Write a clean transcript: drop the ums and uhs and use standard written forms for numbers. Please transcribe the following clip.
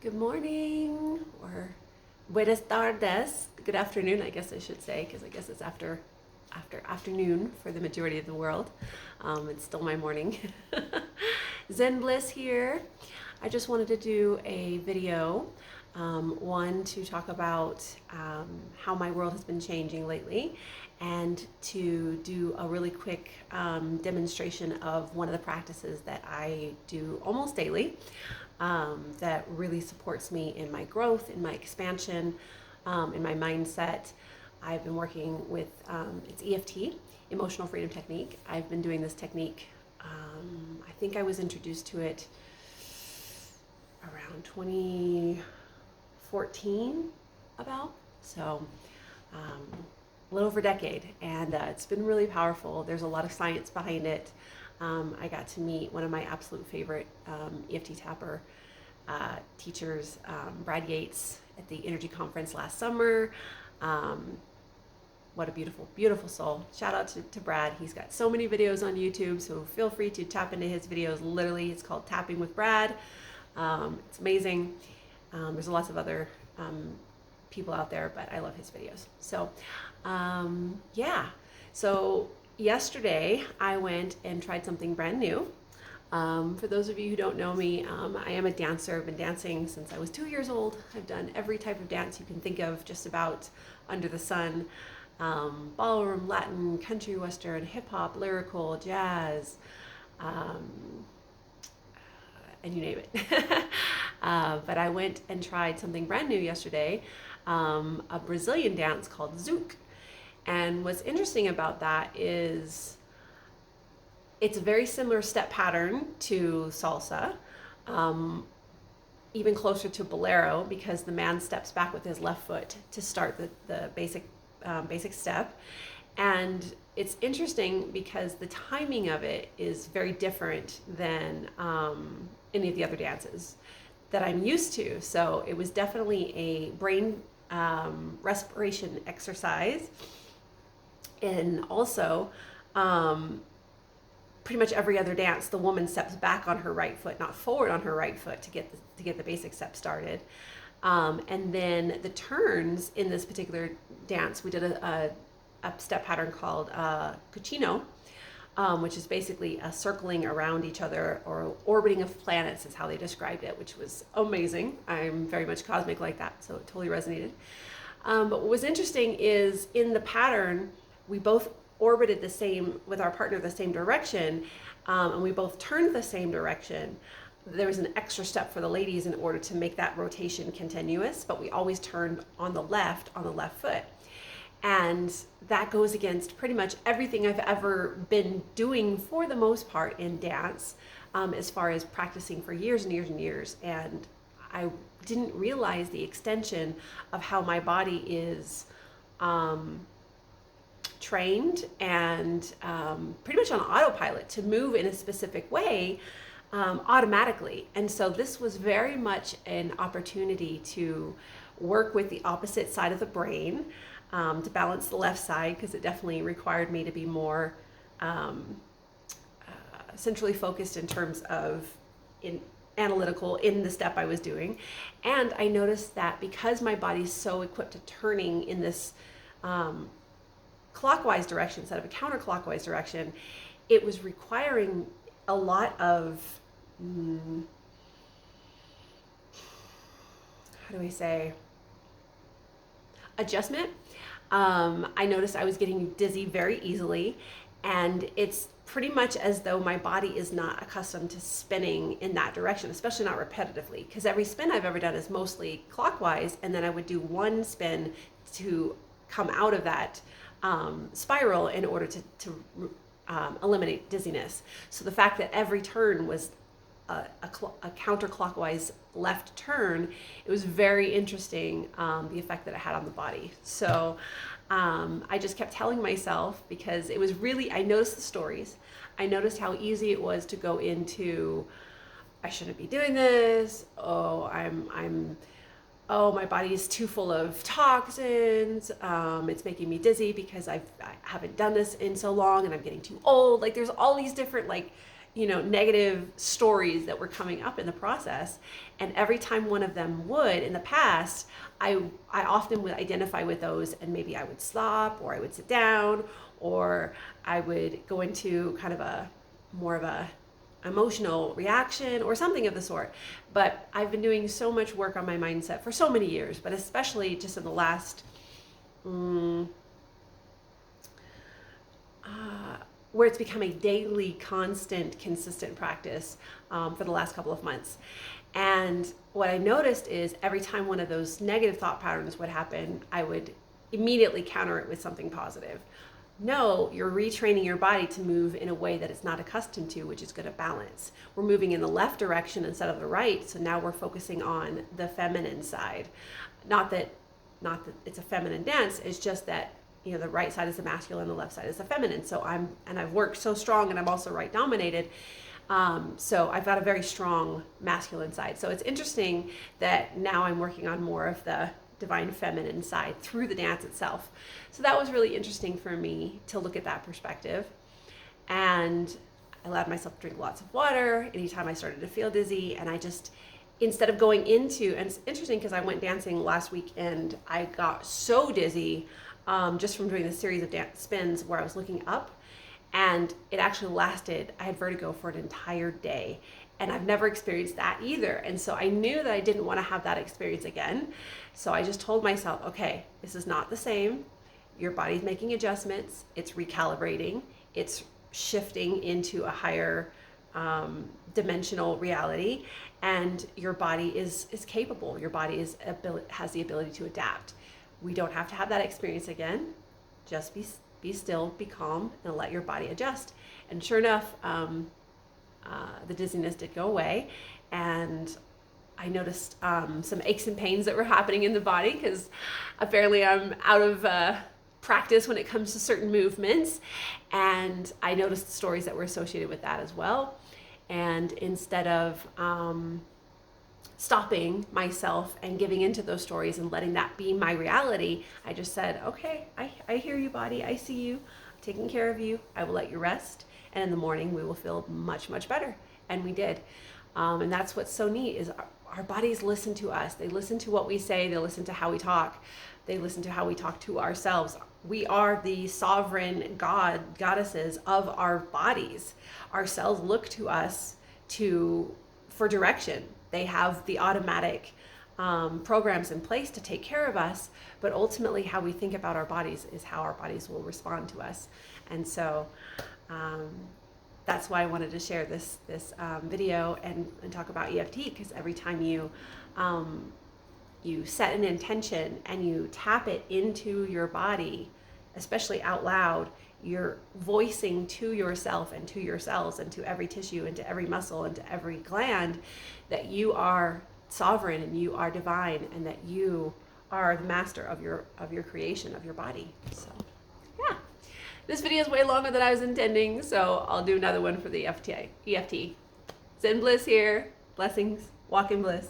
Good morning, or buenas tardes. Good afternoon, I guess I should say, because I guess it's after afternoon for the majority of the world. It's still my morning. XenBliss here. I just wanted to do a video, one to talk about how my world has been changing lately, and to do a really quick demonstration of one of the practices that I do almost daily. That really supports me in my growth, in my expansion, in my mindset. I've been working with, it's EFT, Emotional Freedom Technique. I've been doing this technique, I think I was introduced to it around 2014 about, so a little over a decade, and it's been really powerful. There's a lot of science behind it. I got to meet one of my absolute favorite EFT Tapper teachers, Brad Yates, at the Energy Conference last summer. What a beautiful, beautiful soul. Shout out to Brad. He's got so many videos on YouTube, so feel free to tap into his videos. Literally, it's called Tapping with Brad. It's amazing. There's lots of other people out there, but I love his videos. So, yeah. So yesterday, I went and tried something brand new. For those of you who don't know me, I am a dancer. I've been dancing since I was 2 years old. I've done every type of dance you can think of, just about under the sun. Ballroom, Latin, country, western, hip hop, lyrical, jazz, and you name it. But I went and tried something brand new yesterday, a Brazilian dance called Zouk. And what's interesting about that is it's a very similar step pattern to salsa, even closer to bolero, because the man steps back with his left foot to start the basic step. And it's interesting because the timing of it is very different than any of the other dances that I'm used to. So it was definitely a brain respiration exercise. And also, pretty much every other dance, the woman steps back on her right foot, not forward on her right foot, to get the basic step started. And then the turns in this particular dance, we did a step pattern called Cucino, which is basically a circling around each other, or orbiting of planets is how they described it, which was amazing. I'm very much cosmic like that, so it totally resonated. But what was interesting is in the pattern, we both orbited the same, with our partner, the same direction, and we both turned the same direction. There was an extra step for the ladies in order to make that rotation continuous, but we always turned on the left foot. And that goes against pretty much everything I've ever been doing for the most part in dance, as far as practicing for years and years and years. And I didn't realize the extension of how my body is trained and pretty much on autopilot to move in a specific way automatically. And so this was very much an opportunity to work with the opposite side of the brain, to balance the left side, because it definitely required me to be more centrally focused in terms of analytical in the step I was doing. And I noticed that because my body's so equipped to turning in this clockwise direction instead of a counterclockwise direction, it was requiring a lot of, how do I say, adjustment. I noticed I was getting dizzy very easily, and it's pretty much as though my body is not accustomed to spinning in that direction, especially not repetitively, because every spin I've ever done is mostly clockwise, and then I would do one spin to come out of that spiral in order to eliminate dizziness. So the fact that every turn was a counterclockwise left turn, it was very interesting, the effect that it had on the body. So I just kept telling myself, because it was really, I noticed the stories. I noticed how easy it was to go into, I shouldn't be doing this. Oh, oh, my body is too full of toxins. It's making me dizzy because I haven't done this in so long, and I'm getting too old. Like, there's all these different, like, negative stories that were coming up in the process. And every time one of them would in the past, I often would identify with those, and maybe I would stop, or I would sit down, or I would go into kind of a more of a emotional reaction or something of the sort. But I've been doing so much work on my mindset for so many years, but especially just in the last where it's become a daily, constant, consistent practice for the last couple of months. And what I noticed is every time one of those negative thought patterns would happen, I would immediately counter it with something positive. No, you're retraining your body to move in a way that it's not accustomed to, which is going to balance. We're moving in the left direction instead of the right, so now we're focusing on the feminine side. Not that it's a feminine dance, it's just that the right side is the masculine, the left side is the feminine. So I've worked so strong, and I'm also right dominated. So I've got a very strong masculine side. So it's interesting that now I'm working on more of the divine feminine side through the dance itself. So that was really interesting for me to look at that perspective. And I allowed myself to drink lots of water anytime I started to feel dizzy. And I just, instead of going into, and it's interesting because I went dancing last weekend, I got so dizzy just from doing this series of dance spins where I was looking up, and it actually lasted, I had vertigo for an entire day. And I've never experienced that either. And so I knew that I didn't want to have that experience again. So I just told myself, okay, this is not the same. Your body's making adjustments. It's recalibrating. It's shifting into a higher dimensional reality. And your body is capable. Your body has the ability to adapt. We don't have to have that experience again. Just be still, be calm, and let your body adjust. And sure enough, the dizziness did go away, and I noticed some aches and pains that were happening in the body because apparently I'm out of practice when it comes to certain movements, and I noticed the stories that were associated with that as well. And instead of stopping myself and giving into those stories and letting that be my reality, I just said, okay, I hear you, body, I see you, I'm taking care of you, I will let you rest. And in the morning, we will feel much, much better. And we did. And that's what's so neat is our bodies listen to us. They listen to what we say. They listen to how we talk. They listen to how we talk to ourselves. We are the sovereign goddesses of our bodies. Our cells look to us for direction. They have the automatic programs in place to take care of us. But ultimately, how we think about our bodies is how our bodies will respond to us. And so that's why I wanted to share this video and talk about EFT, because every time you set an intention and you tap it into your body, especially out loud, you're voicing to yourself and to your cells and to every tissue and to every muscle and to every gland that you are sovereign and you are divine and that you are the master of your creation, of your body. So yeah. This video is way longer than I was intending, so I'll do another one for the EFT. XenBliss here. Blessings. Walk in bliss.